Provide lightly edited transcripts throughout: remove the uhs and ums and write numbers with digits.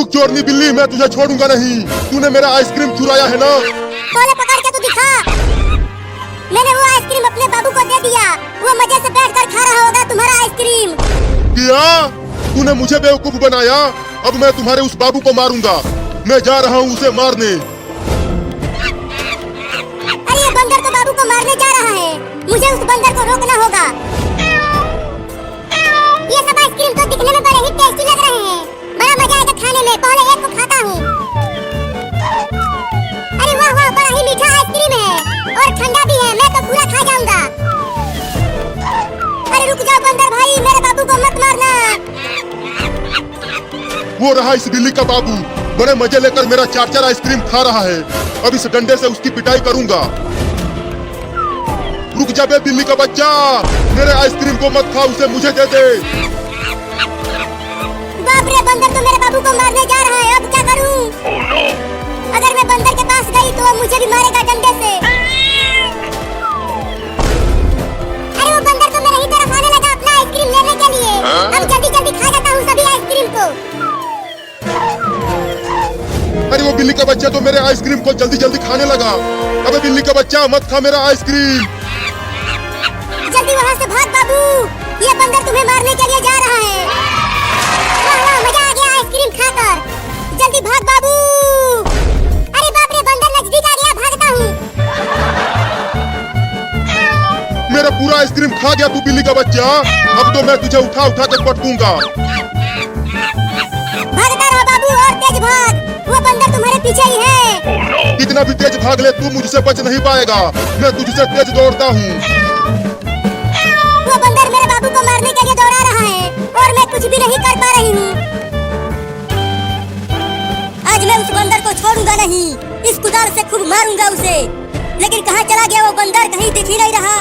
रुक चोरनी बिल्ली, मैं तुझे छोड़ूंगा नहीं। तूने मेरा आइसक्रीम चुराया है ना? तोले पकड़ के तू दिखा। मैंने वो आइसक्रीम अपने बाबू को दे दिया। वो मजे से बैठकर खा रहा होगा तुम्हारा आइसक्रीम। क्या? तूने मुझे बेवकूफ बनाया। अब मैं तुम्हारे उस बाबू को मारूंगा। मैं जा रहा हूँ उसे मारने। अरे ये बंदर तो बाबू को मारने जा रहा है। मुझे उस बंदर को रोकना होगा। ये सब आइसक्रीम तो दिखने में बड़े ही टेस्टी लग रहे हैं। बड़ा मजा आएगा खाने में। पहले एक को खाता हूँ। अरे वाह वाह, बड़ा ही मीठा आइसक्रीम है और ठंडा भी है। मैं तो पूरा खा जाऊंगा। अरे रुक जाओ बंदर भाई, मेरे बाबू को मत मारना। वो रहा इस बिल्ली का बाबू, बड़े मजे लेकर मेरा 4 आइसक्रीम खा रहा है। अब इस डंडे से उसकी पिटाई करूंगा। रुक जा बे बिल्ली का बच्चा, मेरे आइसक्रीम को मत खा, उसे मुझे दे दे। बाप रे, बंदर तो मेरे बाबू को मारने जा रहा है। अब क्या करूं? अगर मैं बंदर के पास गई तो वो मुझे भी मारेगा डंडे से। अरे वो बंदर तो मेरे ही तरफ आने लगा अपना आइसक्रीम लेने के लिए। अब जल्दी जल्दी खा जाता हूँ सभी आइसक्रीम को। अरे वो बिल्ली का बच्चा तो मेरे आइसक्रीम को जल्दी जल्दी खाने लगा। अबे बिल्ली का बच्चा, मत खा मेरा आइसक्रीम। जल्दी वहाँ से भाग बाबू, ये बंदर तुम्हें मारने के लिए जा रहा है। वाह वाह, मजा आ गया आइसक्रीम खाकर। जल्दी भाग बाबू। अरे बाप रे, बंदर नजदीक आ गया, भागता हूँ। मेरा पूरा आइसक्रीम खा गया तू बिल्ली का बच्चा। अब तो मैं तुझे उठा उठा के पटकूंगा। भागता रहो बाबू और तेज भाग, वो बंदर तुम्हारे पीछे ही है। कितना भी तेज भाग ले, तू मुझसे बच नहीं पाएगा। मैं तुझसे तेज दौड़ता हूँ। वो बंदर मेरे बाबू को मारने के लिए दौड़ा रहा है और मैं कुछ भी नहीं कर पा रही हूँ। आज मैं उस बंदर को छोड़ूंगा नहीं। इस कुदाल से खूब मारूंगा उसे। लेकिन कहाँ चला गया वो बंदर? कहीं दिख ही नहीं रहा।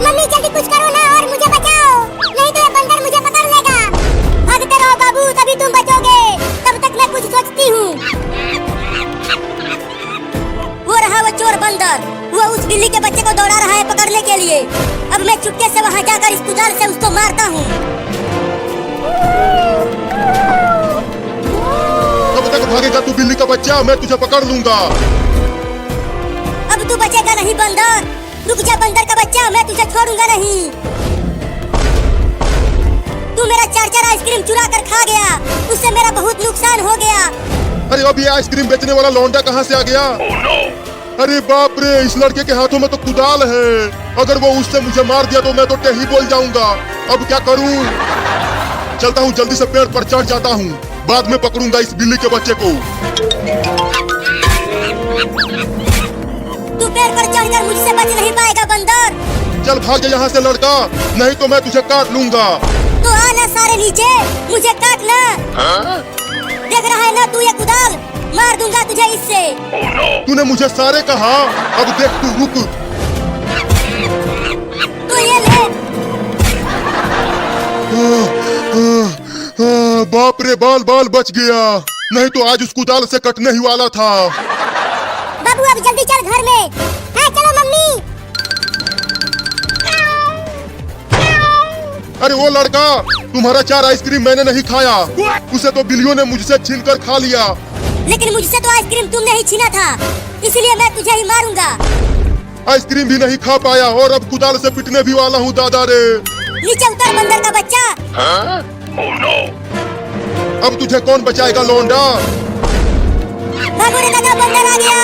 मम्मी जल्दी कुछ करो ना और मुझे बचाओ, नहीं तो ये बंदर मुझे पकड़ लेगा। भागते रहो बाबू, तभी तुम बचोगे। तब तक मैं कुछ सोचती हूँ। वो रहा वो चोर बंदर, वो उस बिल्ली के बच्चे को दौड़ा रहा है पकड़ने के लिए। अब मैं चुपके से वहाँ जाकर इस कुदाल से उसको मारता हूँ। कब तक भागेगा तू बिल्ली का बच्चा? मैं तुझे पकड़ लूंगा। अब तू बचेगा नहीं बंदर। रुक जा बंदर का बच्चा, मैं तुझे छोड़ूंगा नहीं। तू मेरा 4 आइसक्रीम चुरा कर खा गया, उससे मेरा बहुत नुकसान हो गया। अरे अब ये आइसक्रीम बेचने वाला लौंडा कहाँ से आ गया? अरे बाप रे, इस लड़के के हाथों में तो कुदाल है। अगर वो उससे मुझे मार दिया तो मैं तो टेही बोल जाऊंगा। अब क्या करूं? चलता हूँ, जल्दी से पेड़ पर चढ़ जाता हूँ। बाद में पकड़ूंगा इस बिल्ली के बच्चे को। तू पेड़ पर चढ़कर मुझसे बच नहीं पाएगा बंदर। चल भाग जा यहाँ से लड़का, नहीं तो मैं तुझे काट लूंगा। तो आना सारे नीचे, मुझे काटना। देख रहा है ना तू ये कुदाल? मार दूंगा तुझे इससे। तूने मुझे सारे कहा, अब देख तू, रुक। तो ये ले। बाप रे, बाल बाल बच गया, नहीं तो आज उस कुदाल से कटने ही वाला था। बाबू अब जल्दी चल घर में। हाँ चलो मम्मी। अरे वो लड़का, तुम्हारा 4 आइसक्रीम मैंने नहीं खाया, उसे तो बिल्लियों ने मुझसे छीनकर खा लिया। लेकिन मुझसे तो आइसक्रीम तुमने ही छीना था, इसलिए मैं तुझे ही मारूंगा। आइसक्रीम भी नहीं खा पाया और अब कुदाल से पिटने भी वाला हूँ दादा रे। नीचे उतर बंदर का बच्चा। अब तुझे कौन बचाएगा लौंडा? भागो रे दादा, बंदर आ गया।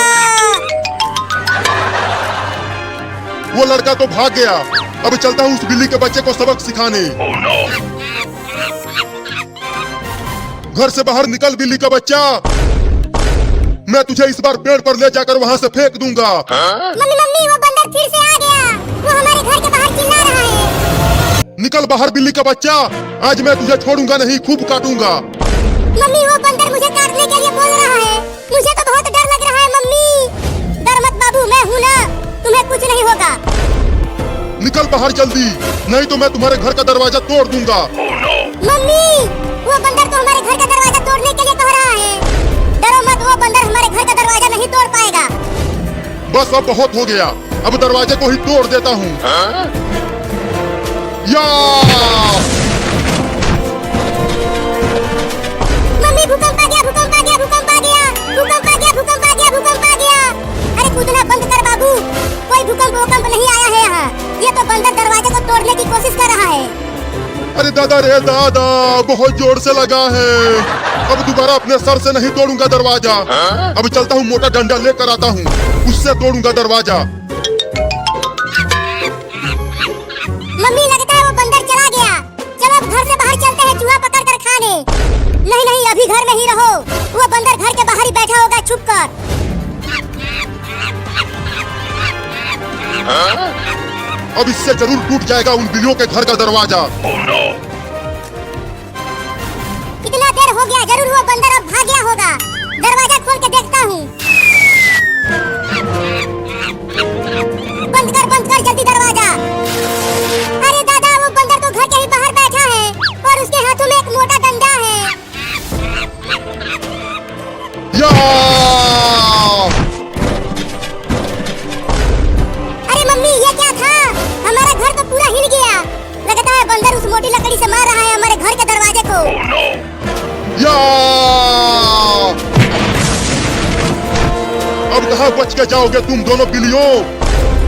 वो लड़का तो भाग गया। अब चलता हूँ उस बिल्ली के बच्चे को सबक सिखाने। घर से बाहर निकल बिल्ली का बच्चा, मैं तुझे इस बार पेड़ पर ले जाकर वहाँ से फेंक दूंगा। मम्मी मम्मी, वो बंदर फिर से आ गया। वो हमारे घर के बाहर चिल्ला रहा है। निकल बाहर बिल्ली का बच्चा, आज मैं तुझे छोड़ूंगा नहीं, खूब काटूंगा। मम्मी वो बंदर मुझे काटने के लिए बोल रहा है। मुझे तो बहुत डर लग रहा है मम्मी। डर मत बाबू, मैं हूँ ना, तुम्हें कुछ नहीं होगा। निकल बाहर जल्दी, नहीं तो मैं तुम्हारे घर का दरवाजा तोड़ दूंगा। मम्मी वो बंदर तो हमारे घर का दरवाजा तोड़ने के लिए कह रहा है। डरो मत, वो बंदर हमारे घर का दरवाजा नहीं तोड़ पाएगा। बस अब बहुत हो गया, अब दरवाजे को ही तोड़ देता हूँ। या अरे दादा बहुत जोर से लगा है। अब दोबारा अपने सर से नहीं तोड़ूंगा दरवाजा। अब चलता हूँ, मोटा डंडा लेकर आता हूँ, उससे तोड़ूंगा दरवाजा। मम्मी लगता है वो बंदर चला गया। चलो अब घर से बाहर चलते हैं चूहा पकड़ कर खाने। नहीं नहीं अभी घर में ही रहो, वो बंदर घर के बाहर ही बैठा होगा छुप कर। अब इससे जरूर टूट जाएगा उन बिल्लियों के घर का दरवाजा। कितना देर हो गया, जरूर वो बंदर अब भाग गया होगा। दरवाजा खोल के देखता हूँ। बंद कर जल्दी दरवाजा। अरे दादा वो बंदर तो घर के ही बाहर बैठा है और उसके हाथों में एक मोटा डंडा है। या! अरे मम्मी ये क्या था? हमारा घर तो पूरा हिल गया। लगता है बंदर उस मोटी लकड़ी से मार रहा है हमारे घर के दरवाजे को। या! अब कहाँ बच के जाओगे तुम दोनों बिल्लियों?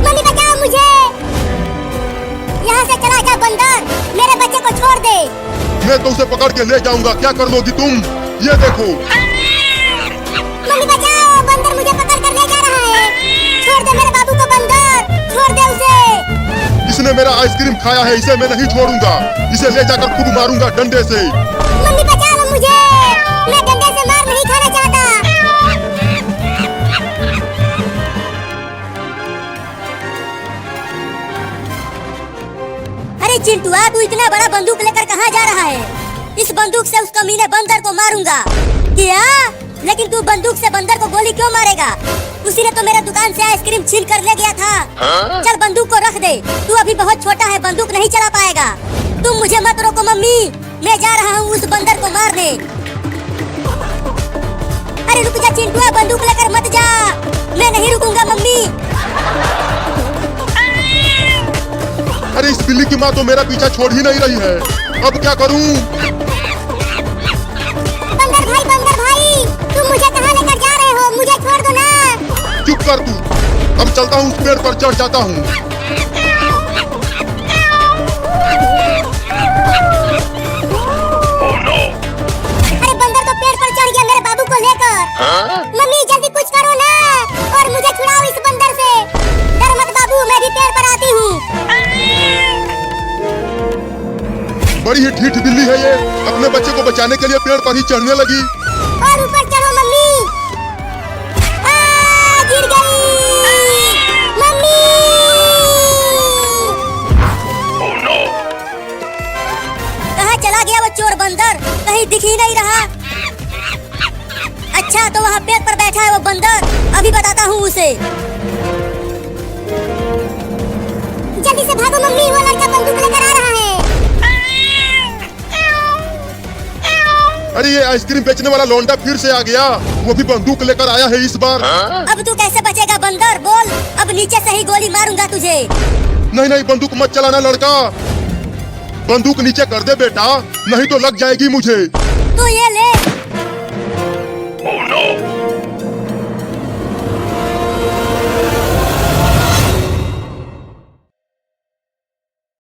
मम्मी बचाओ मुझे। यहाँ से चला जा बंदर, मेरे बच्चे को छोड़ दे। मैं तो उसे पकड़ के ले जाऊंगा, क्या कर लोगी तुम? ये देखो। मम्मी बचाओ, बंदर मुझे पकड़ कर ले जा रहा है। छोड़ दे मेरे बाबू को बंदर, छोड़ दे उसे। इसने मेरा आइसक्रीम खाया है, इसे मैं नहीं छोड़ूंगा। इसे ले जाकर खुद मारूंगा डंडे से। मम्मी बचाओ मुझे, मैं डंडे से मार नहीं खाना चाहता। अरे चिंटुआ तू इतना बड़ा बंदूक लेकर कहाँ जा रहा है? इस बंदूक से उस कमीने बंदर को मारूंगा। क्या? लेकिन तू बंदूक से बंदर को गोली क्यों मारेगा? उसी ने तो मेरे दुकान से आइसक्रीम छीन कर ले गया था। चल बंदूक को रख दे, तू अभी बहुत छोटा है, बंदूक नहीं चला पाएगा। तुम मुझे मत रोको मम्मी, मैं जा रहा हूँ उस बंदर को मारने। अरे रुक जा चिंटुआ, बंदूक लेकर मत जा। मैं नहीं रुकूंगा मम्मी। अरे इस बिल्ली की माँ तो मेरा पीछा छोड़ ही नहीं रही है। अब क्या करूं? बंदर भाई, तुम मुझे कहाँ लेकर जा रहे हो? मुझे छोड़ दो ना। चुप कर तू। अब चलता हूँ, उस पेड़ पर चढ़ जाता हूँ। अरे बंदर तो पेड़ पर चढ़ गया मेरे बाबू को लेकर। मम्मी जल्दी कुछ करो ना और मुझे छुड़ाओ इस बंदर से। डर मत बाबू, मैं भी पेड़ पर आती हूँ। बड़ी ही ढीठ बिल्ली है ये, अपने बच्चे को बचाने के लिए पेड़ पर ही चढ़ने लगी। और ऊपर चढ़ो मम्मी। गिर गई मम्मी। कहाँ चला गया वो चोर बंदर? कहीं दिख ही नहीं रहा। अच्छा तो वहाँ पेड़ पर बैठा है वो बंदर, अभी बताता हूँ उसे। जल्दी से भागो मम्मी, वो लड़का बंदूक लेकर आ रहा है। अरे ये आइसक्रीम बेचने वाला लौंडा फिर से आ गया, वो भी बंदूक लेकर आया है इस बार। अब तू कैसे बचेगा बंदर, बोल। अब नीचे से ही गोली मारूंगा तुझे। नहीं बंदूक मत चलाना लड़का, बंदूक नीचे कर दे बेटा, नहीं तो लग जाएगी मुझे। तू ये ले।